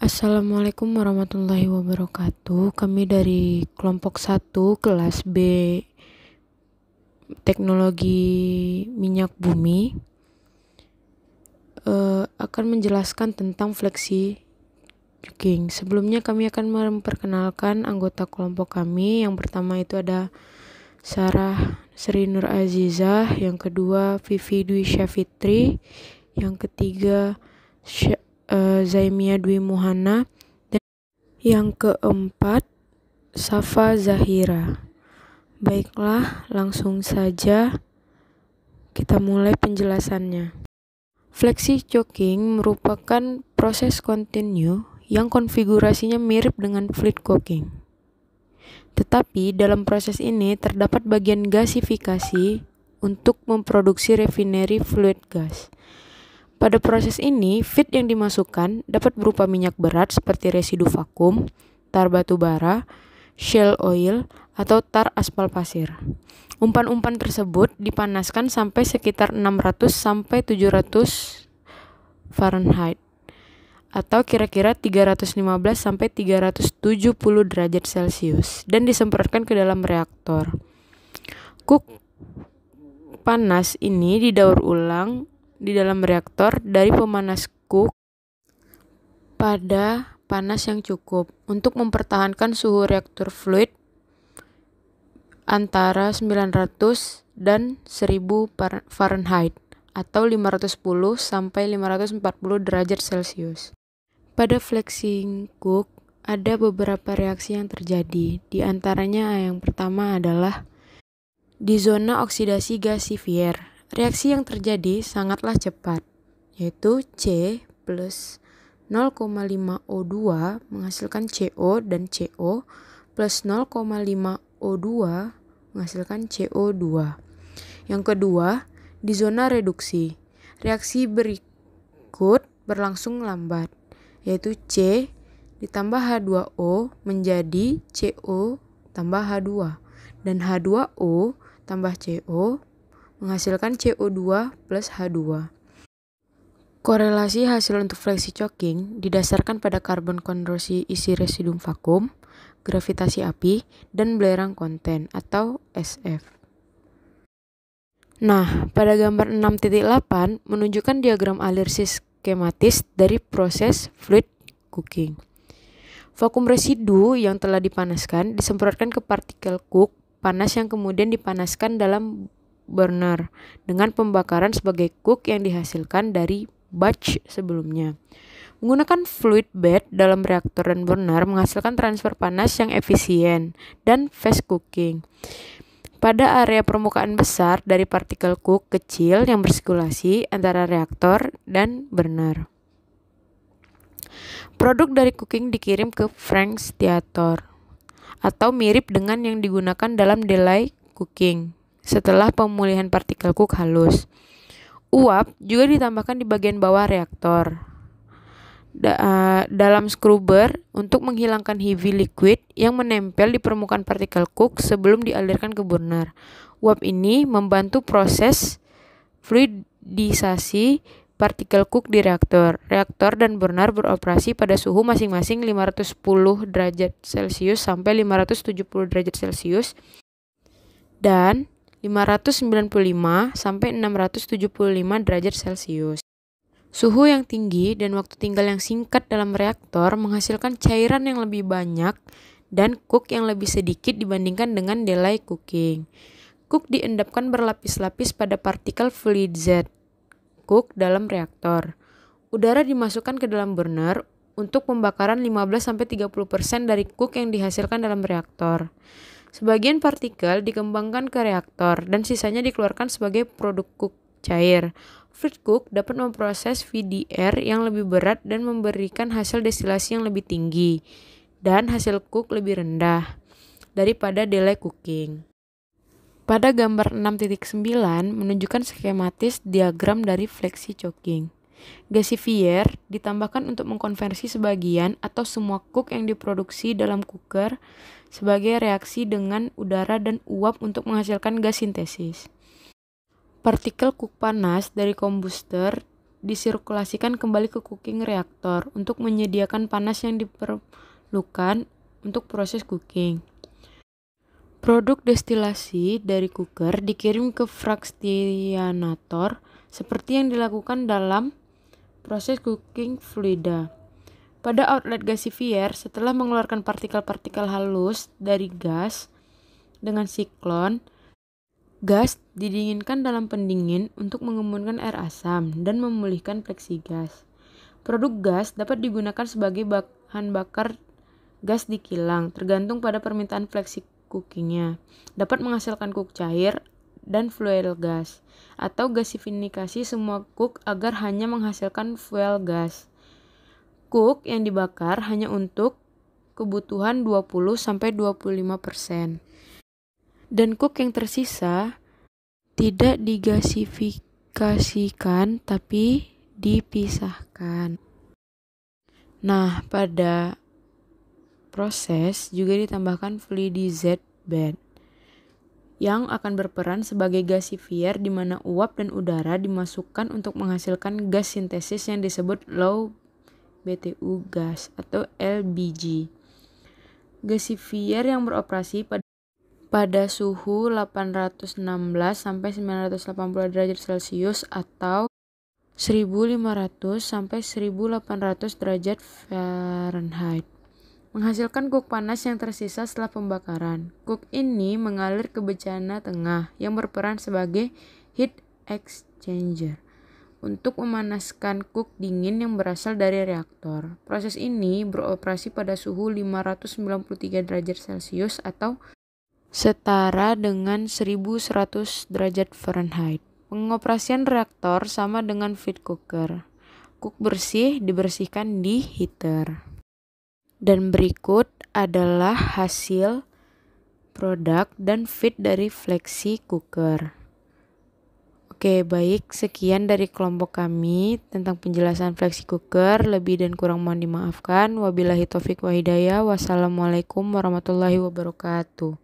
Assalamualaikum warahmatullahi wabarakatuh. Kami dari kelompok 1 kelas B Teknologi Minyak Bumi akan menjelaskan tentang fleksi cooking. Sebelumnya kami akan memperkenalkan anggota kelompok kami. Yang pertama itu ada Sarah Sri Nur Azizah, yang kedua Vivi Dwi Syafitri, yang ketiga Zaimia Dwi Muhana, dan yang keempat Safa Zahira. Baiklah, langsung saja kita mulai penjelasannya. Fleksi choking merupakan proses kontinu yang konfigurasinya mirip dengan fluid cooking. Tetapi dalam proses ini terdapat bagian gasifikasi untuk memproduksi refinery fluid gas. Pada proses ini, feed yang dimasukkan dapat berupa minyak berat seperti residu vakum, tar batu bara, shale oil, atau tar aspal pasir. Umpan-umpan tersebut dipanaskan sampai sekitar 600 sampai 700 Fahrenheit atau kira-kira 315 sampai 370 derajat Celcius dan disemprotkan ke dalam reaktor. Cook panas ini didaur ulang di dalam reaktor dari pemanas cook pada panas yang cukup untuk mempertahankan suhu reaktor fluid antara 900 dan 1000 Fahrenheit atau 510 sampai 540 derajat Celcius. Pada flexing cook ada beberapa reaksi yang terjadi. Di antaranya yang pertama adalah di zona oksidasi gasifier. Reaksi yang terjadi sangatlah cepat, yaitu C plus 0,5 O2 menghasilkan CO dan CO plus 0,5 O2 menghasilkan CO2. Yang kedua, di zona reduksi, reaksi berikut berlangsung lambat, yaitu C ditambah H2O menjadi CO tambah H2 dan H2O tambah CO menghasilkan CO2 plus H2. Korelasi hasil untuk fleksi choking didasarkan pada karbon kondensasi isi residu vakum, gravitasi api, dan belerang konten atau SF. Nah, pada gambar 6.8 menunjukkan diagram alirsih skematis dari proses fluid cooking. Vakum residu yang telah dipanaskan disemprotkan ke partikel cook panas yang kemudian dipanaskan dalam burner dengan pembakaran sebagai cook yang dihasilkan dari batch sebelumnya. Menggunakan fluid bed dalam reaktor dan burner menghasilkan transfer panas yang efisien dan fast cooking. Pada area permukaan besar dari partikel cook kecil yang bersirkulasi antara reaktor dan burner. Produk dari cooking dikirim ke Frank's Theater atau mirip dengan yang digunakan dalam delay cooking setelah pemulihan partikel cook halus. Uap juga ditambahkan di bagian bawah reaktor dalam scrubber untuk menghilangkan heavy liquid yang menempel di permukaan partikel cook sebelum dialirkan ke burner. Uap ini membantu proses fluidisasi partikel cook di reaktor. Reaktor dan burner beroperasi pada suhu masing-masing 510 derajat Celcius sampai 570 derajat Celcius dan 595 sampai 675 derajat Celcius. Suhu yang tinggi dan waktu tinggal yang singkat dalam reaktor menghasilkan cairan yang lebih banyak dan cook yang lebih sedikit dibandingkan dengan delay cooking. Cook diendapkan berlapis-lapis pada partikel fluid Z cook dalam reaktor. Udara dimasukkan ke dalam burner untuk pembakaran 15-30% dari cook yang dihasilkan dalam reaktor. Sebagian partikel dikembangkan ke reaktor dan sisanya dikeluarkan sebagai produk cook cair. Fluid cook dapat memproses VDR yang lebih berat dan memberikan hasil destilasi yang lebih tinggi dan hasil cook lebih rendah daripada delay cooking. Pada gambar 6.9 menunjukkan skematis diagram dari fleksi choking. Gasifier ditambahkan untuk mengkonversi sebagian atau semua cook yang diproduksi dalam cooker sebagai reaksi dengan udara dan uap untuk menghasilkan gas sintesis. Partikel cook panas dari kombuster disirkulasikan kembali ke cooking reaktor untuk menyediakan panas yang diperlukan untuk proses cooking. Produk destilasi dari cooker dikirim ke fractionator seperti yang dilakukan dalam proses cooking fluida. Pada outlet gasifier, setelah mengeluarkan partikel-partikel halus dari gas dengan siklon, gas didinginkan dalam pendingin untuk mengembunkan air asam dan memulihkan fleksi gas. Produk gas dapat digunakan sebagai bahan bakar gas di kilang, tergantung pada permintaan fleksi cookingnya. Dapat menghasilkan cook cair dan fuel gas, atau gasifikasi semua cook agar hanya menghasilkan fuel gas. Cook yang dibakar hanya untuk kebutuhan 20-25%. Dan cook yang tersisa tidak digasifikasikan tapi dipisahkan. Nah, pada proses juga ditambahkan fluidized bed yang akan berperan sebagai gasifier di mana uap dan udara dimasukkan untuk menghasilkan gas sintesis yang disebut low BTU gas atau LBG. Gasifier yang beroperasi pada suhu 816 sampai 980 derajat Celcius atau 1500 sampai 1800 derajat Fahrenheit. Menghasilkan cook panas yang tersisa setelah pembakaran. Cook ini mengalir ke bejana tengah yang berperan sebagai heat exchanger untuk memanaskan cook dingin yang berasal dari reaktor. Proses ini beroperasi pada suhu 593 derajat Celcius atau setara dengan 1100 derajat Fahrenheit. Pengoperasian reaktor sama dengan feed cooker. Cook bersih dibersihkan di heater. Dan berikut adalah hasil produk dan feed dari fleksi cooker. Oke, baik, sekian dari kelompok kami tentang penjelasan fleksi cooker. Lebih dan kurang mohon dimaafkan. Wabillahi taufik wa hidayah. Wassalamualaikum warahmatullahi wabarakatuh.